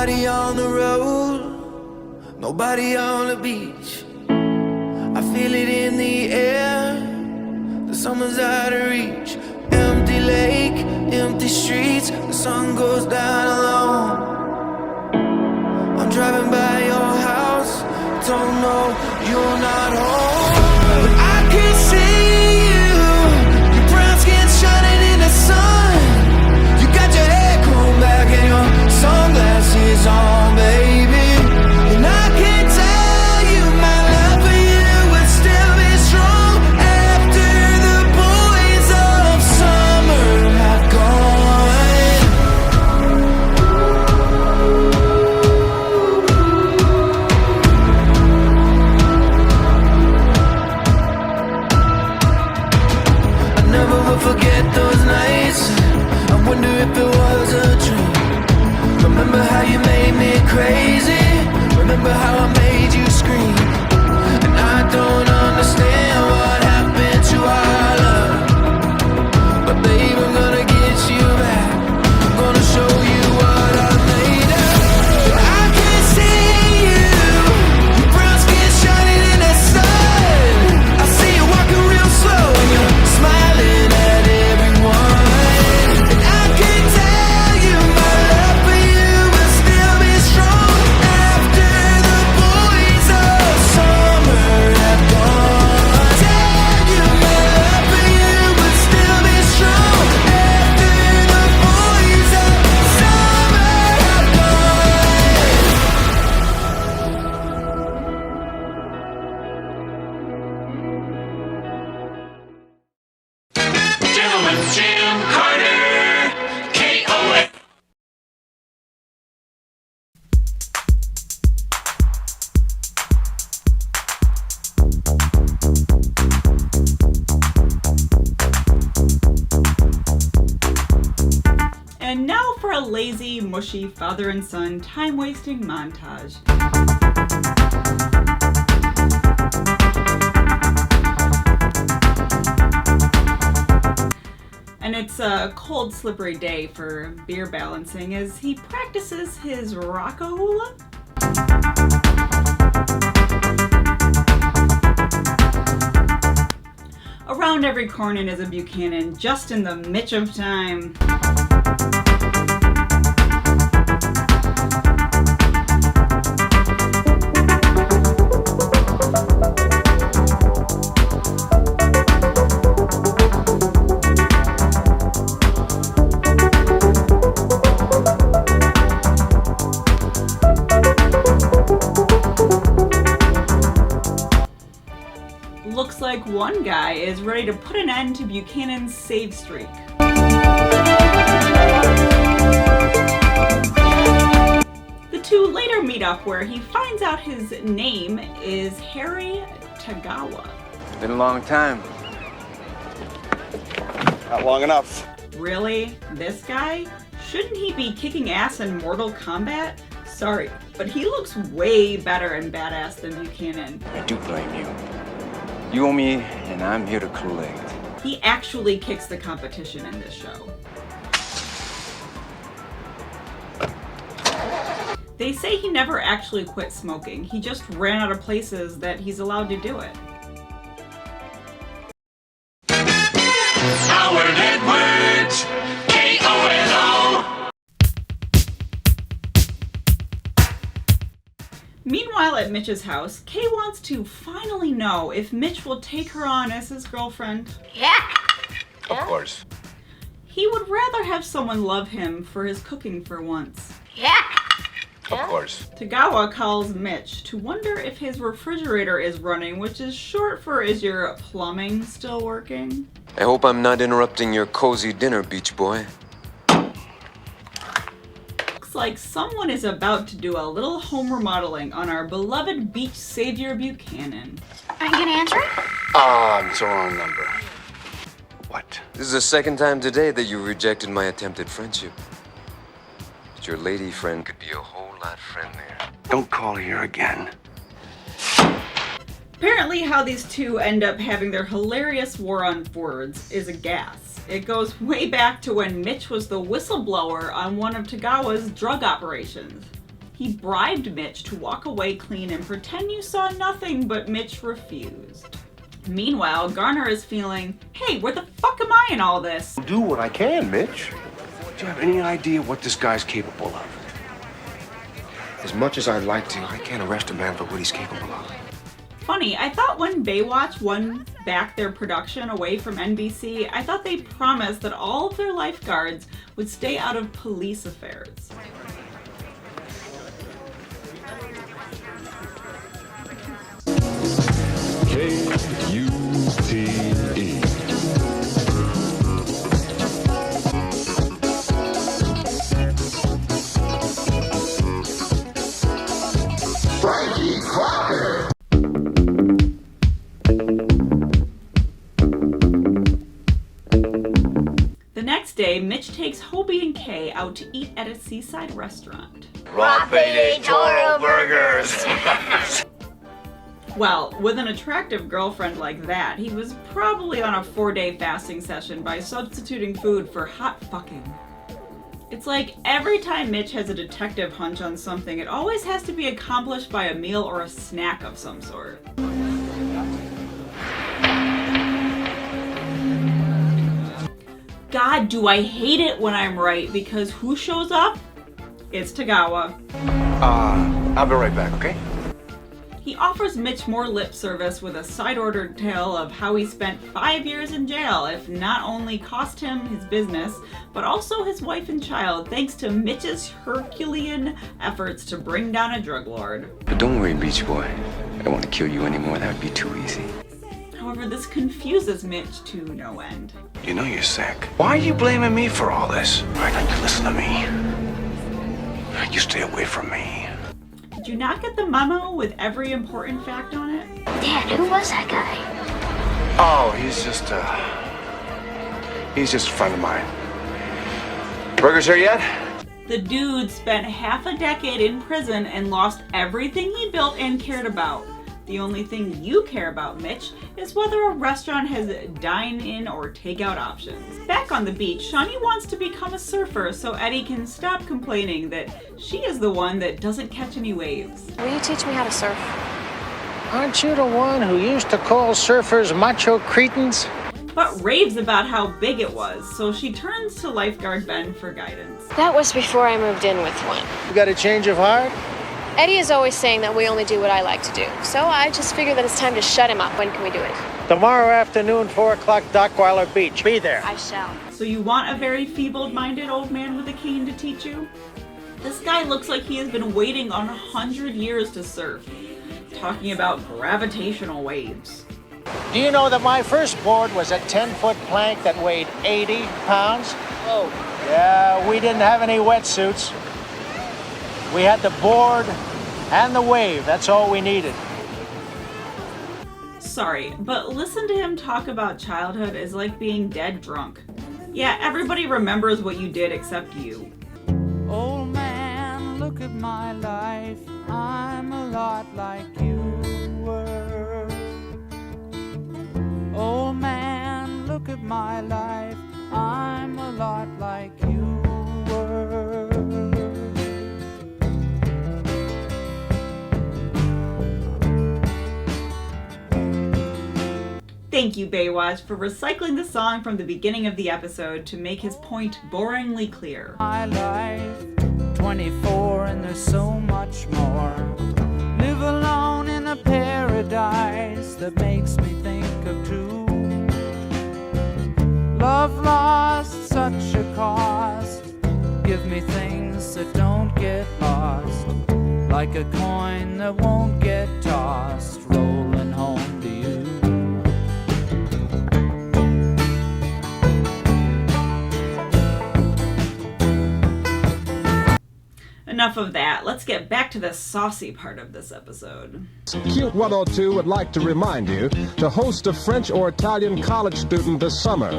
Nobody on the road, nobody on the beach. I feel it in the air, the summer's out of reach. Empty lake, empty streets, the sun goes down alone. I'm driving by your house, don't know you're not home. But I can see you, your brown skin shining in the sun. You got your hair combed back and your sunglasses on, baby. And I can tell you my love for you will still be strong after the boys of summer have gone. I never will forget those nights. I wonder if it was a dream. Remember how you made me crazy. Remember how I made you scream. And I don't understand what happened to our love. But babe, I'm gonna get you back. I'm gonna show you what I'm made of. I can see you, your brown skin shining in the sun. I see you walking real slow and you're smiling at everyone. And I can tell you my love for you will still be strong after the boys of summer have gone. Tell you my love for you will still be strong after the boys of summer have gone. Gentleman Jim Carter, KOA. And now for a lazy, mushy father and son time-wasting montage. And it's a cold, slippery day for beer balancing as he practices his rock-a-hula. Around every corner is a Buchanan, just in the Mitch of time. Looks like one guy is ready to put an end to Buchanan's save streak. The two later meet up where he finds out his name is Harry Tagawa. Been a long time. Not long enough. Really? This guy? Shouldn't he be kicking ass in Mortal Kombat? Sorry, but he looks way better and badass than Buchanan. I do blame you. You owe me, and I'm here to collect. He actually kicks the competition in this show. They say he never actually quit smoking. He just ran out of places that he's allowed to do it. Howard Edwards, KONO. Meanwhile at Mitch's house, Kay wants to finally know if Mitch will take her on as his girlfriend. Of course. He would rather have someone love him for his cooking for once. Of course. Tagawa calls Mitch to wonder if his refrigerator is running, which is short for is your plumbing still working? I hope I'm not interrupting your cozy dinner, beach boy. Looks like someone is about to do a little home remodeling on our beloved beach savior Buchanan. Are you gonna answer it? It's the wrong number. What? This is the second time today that you rejected my attempted friendship. But your lady friend could be a whole lot friendlier. Don't call here again. Apparently how these two end up having their hilarious war on words is a gas. It goes way back to when Mitch was the whistleblower on one of Tagawa's drug operations. He bribed Mitch to walk away clean and pretend you saw nothing, but Mitch refused. Meanwhile, Garner is feeling, hey, where the fuck am I in all this? Do what I can, Mitch. Do you have any idea what this guy's capable of? As much as I'd like to, I can't arrest a man for what he's capable of. Funny, I thought when Baywatch won back their production away from NBC, I thought they promised that all of their lifeguards would stay out of police affairs. K-U-T-E. The next day, Mitch takes Hobie and Kay out to eat at a seaside restaurant. Rapide Toro Burgers. Well, with an attractive girlfriend like that, he was probably on a 4-day fasting session by substituting food for hot fucking. It's like every time Mitch has a detective hunch on something, it always has to be accomplished by a meal or a snack of some sort. God, do I hate it when I'm right, because who shows up? It's Tagawa. I'll be right back, okay? He offers Mitch more lip service with a side-ordered tale of how he spent 5 years in jail, if not only cost him his business, but also his wife and child, thanks to Mitch's Herculean efforts to bring down a drug lord. But don't worry, Beach Boy. I don't want to kill you anymore. That would be too easy. However, this confuses Mitch to no end. You know you're sick. Why are you blaming me for all this? All right, now you listen to me. You stay away from me. Did you not get the memo with every important fact on it? Dad, who was that guy? Oh, he's just a friend of mine. Burgers here yet? The dude spent half a decade in prison and lost everything he built and cared about. The only thing you care about, Mitch, is whether a restaurant has dine-in or take-out options. Back on the beach, Shauni wants to become a surfer so Eddie can stop complaining that she is the one that doesn't catch any waves. Will you teach me how to surf? Aren't you the one who used to call surfers macho cretins? But raves about how big it was, so she turns to lifeguard Ben for guidance. That was before I moved in with one. You got a change of heart? Eddie is always saying that we only do what I like to do, so I just figured that it's time to shut him up. When can we do it? Tomorrow afternoon, 4 o'clock, Dockweiler Beach. Be there. I shall. So you want a very feeble-minded old man with a cane to teach you? This guy looks like he has been waiting on 100 years to surf, talking about gravitational waves. Do you know that my first board was a 10-foot plank that weighed 80 pounds? Whoa. Yeah, we didn't have any wetsuits. We had the board and the wave. That's all we needed. Sorry, but listen to him talk about childhood is like being dead drunk. Yeah, everybody remembers what you did except you. Old man, look at my life. I'm a lot like you were. Old man, look at my life. I'm a lot like you were. Thank you, Baywatch, for recycling the song from the beginning of the episode to make his point boringly clear. My life, 24 and there's so much more. Live alone in a paradise that makes me think of two. Love lost, such a cost. Give me things that don't get lost. Like a coin that won't get tossed, rolling home to you. Enough of that. Let's get back to the saucy part of this episode. Cute 102 would like to remind you to host a French or Italian college student this summer.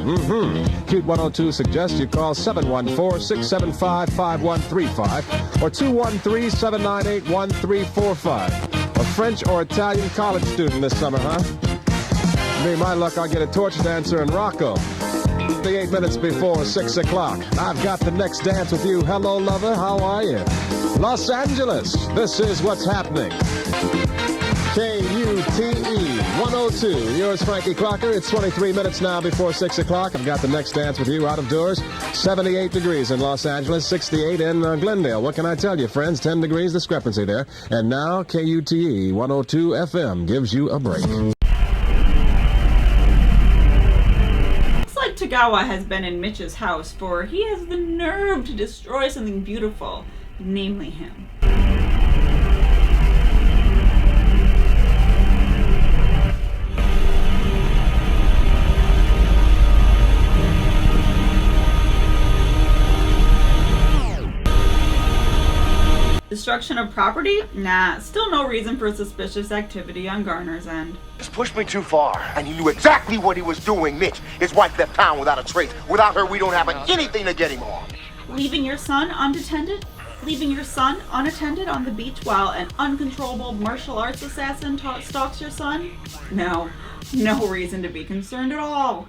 Cute 102 suggests you call 714-675-5135 or 213-798-1345. A French or Italian college student this summer, huh? Me, my luck, I'll get a torch dancer in Rocco. 8 minutes before 6 o'clock. I've got the next dance with you. Hello, lover. How are you? Los Angeles. This is what's happening. KUTE 102. Yours, Frankie Clocker. It's 23 minutes now before 6 o'clock. I've got the next dance with you out of doors. 78 degrees in Los Angeles, 68 in Glendale. What can I tell you, friends? 10 degrees discrepancy there. And now KUTE 102 FM gives you a break. Tagawa has been in Mitch's house, for he has the nerve to destroy something beautiful, namely him. Destruction of property? Nah, still no reason for suspicious activity on Garner's end. Just pushed me too far. And he knew exactly what he was doing, Mitch. His wife left town without a trace. Without her, we don't have anything to get him on. Leaving your son unattended? Leaving your son unattended on the beach while an uncontrollable martial arts assassin stalks your son? No reason to be concerned at all.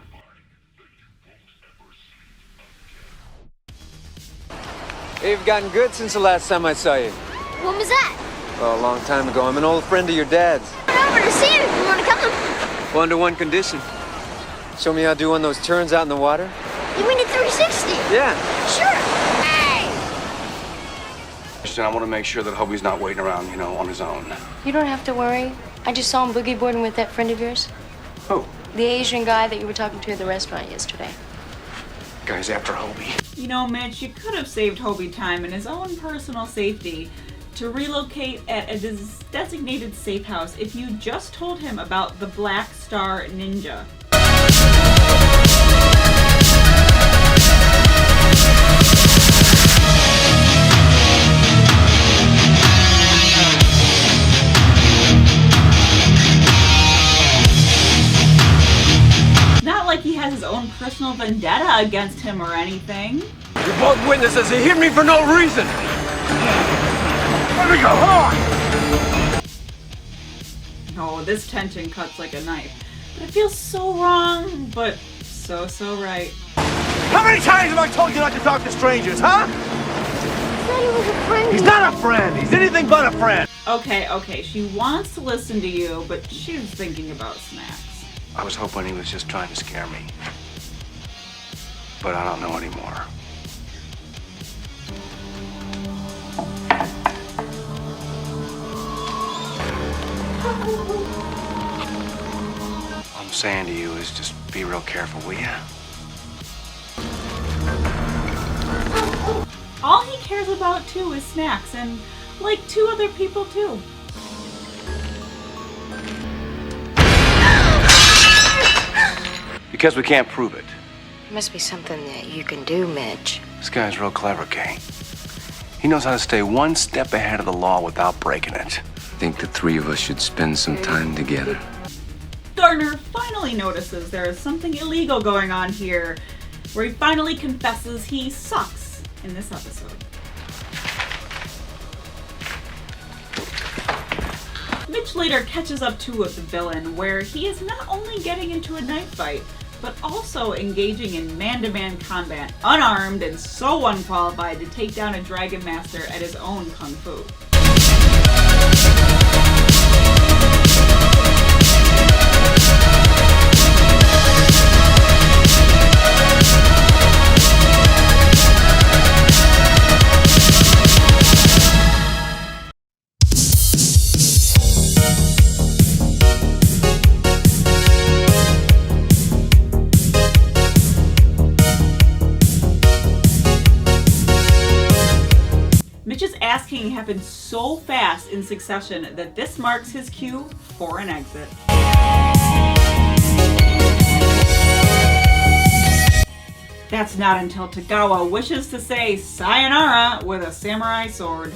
You've gotten good since the last time I saw you. When was that? Well, a long time ago. I'm an old friend of your dad's. I'm over to see him if you want to come. Well, under one condition. Show me how to do one of those turns out in the water. You mean a 360? Yeah. Sure. Hey! Christian, I want to make sure that Hobie's not waiting around, on his own. You don't have to worry. I just saw him boogie boarding with that friend of yours. Who? The Asian guy that you were talking to at the restaurant yesterday. Guy's after Hobie. Mitch, you could have saved Hobie time in his own personal safety to relocate at a designated safe house if you just told him about the Black Star Ninja. Not like he has his own personal vendetta against him or anything. You're both witnesses. He hit me for no reason. Let me go, on! No, this tension cuts like a knife. But it feels so wrong, but so right. How many times have I told you not to talk to strangers, huh? I thought he was a friend. He's not a friend. He's anything but a friend. Okay, she wants to listen to you, but she's thinking about snacks. I was hoping he was just trying to scare me. But I don't know anymore. All I'm saying to you is just be real careful, will ya? All he cares about, too, is snacks, and like 2 other people, too. Because we can't prove it. Must be something that you can do, Mitch. This guy's real clever, Kay. He knows how to stay one step ahead of the law without breaking it. I think the three of us should spend some time together. Garner finally notices there is something illegal going on here, where he finally confesses he sucks in this episode. Mitch later catches up to the villain, where he is not only getting into a knife fight, but also engaging in man-to-man combat, unarmed and so unqualified to take down a dragon master at his own kung fu. Mitch's ass-kicking happened so fast in succession that this marks his cue for an exit. That's not until Tagawa wishes to say sayonara with a samurai sword.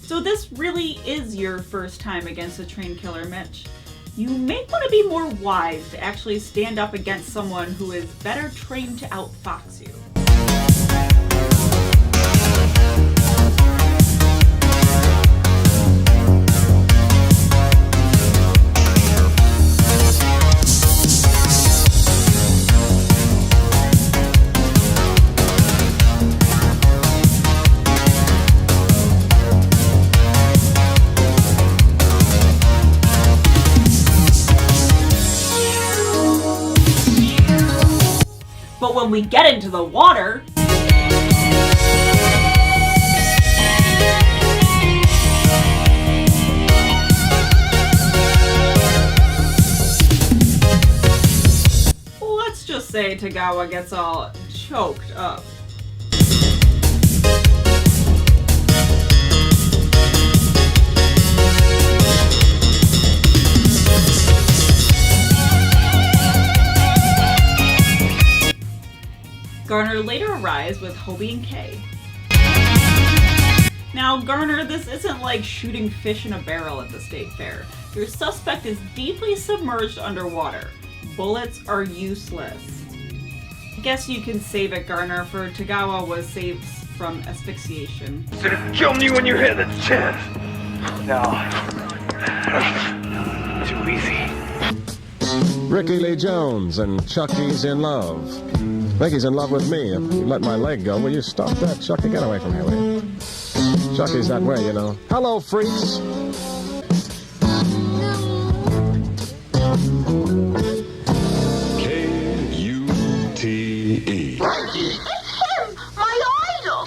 So this really is your first time against a train killer, Mitch. You may want to be more wise to actually stand up against someone who is better trained to outfox you. when we get into the water. Let's just say Tagawa gets all choked up. Garner later arrives with Hobie and Kay. Now, Garner, this isn't like shooting fish in a barrel at the state fair. Your suspect is deeply submerged underwater. Bullets are useless. I guess you can save it, Garner, for Tagawa was saved from asphyxiation. Should have killed me when you had the chance. No. Too easy. Ricky Lee Jones and Chucky's in love. I think he's in love with me. If you let my leg go, will you stop that, Chucky? Get away from here, will you? Chucky's that way, you know. Hello, freaks. K-U-T-E. Frankie, it's him, my idol.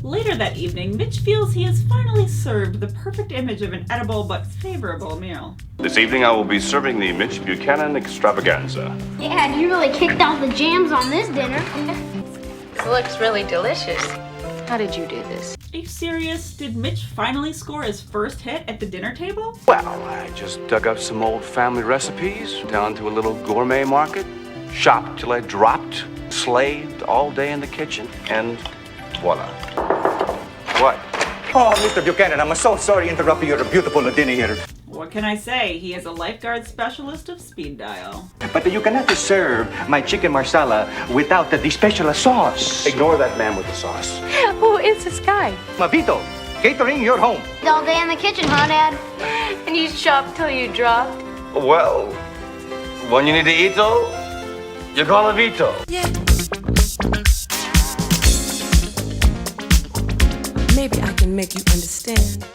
Later that evening, Mitch feels he has finally served the perfect image of an edible but favorable meal. This evening I will be serving the Mitch Buchanan extravaganza. Dad, you really kicked out the jams on this dinner. This looks really delicious. How did you do this? Are you serious? Did Mitch finally score his first hit at the dinner table? Well, I just dug up some old family recipes down to a little gourmet market, shopped till I dropped, slaved all day in the kitchen, and voila. What? Oh, Mr. Buchanan, I'm so sorry to interrupt your beautiful dinner here. What can I say? He is a lifeguard specialist of speed dial. But you cannot serve my chicken marsala without the special sauce. Ignore that man with the sauce. Who is this guy? Mavito, catering your home. All day in the kitchen, huh, Dad? And you shopped till you dropped? Well, when you need to eat, you call a Vito. Yeah. Maybe I can make you understand.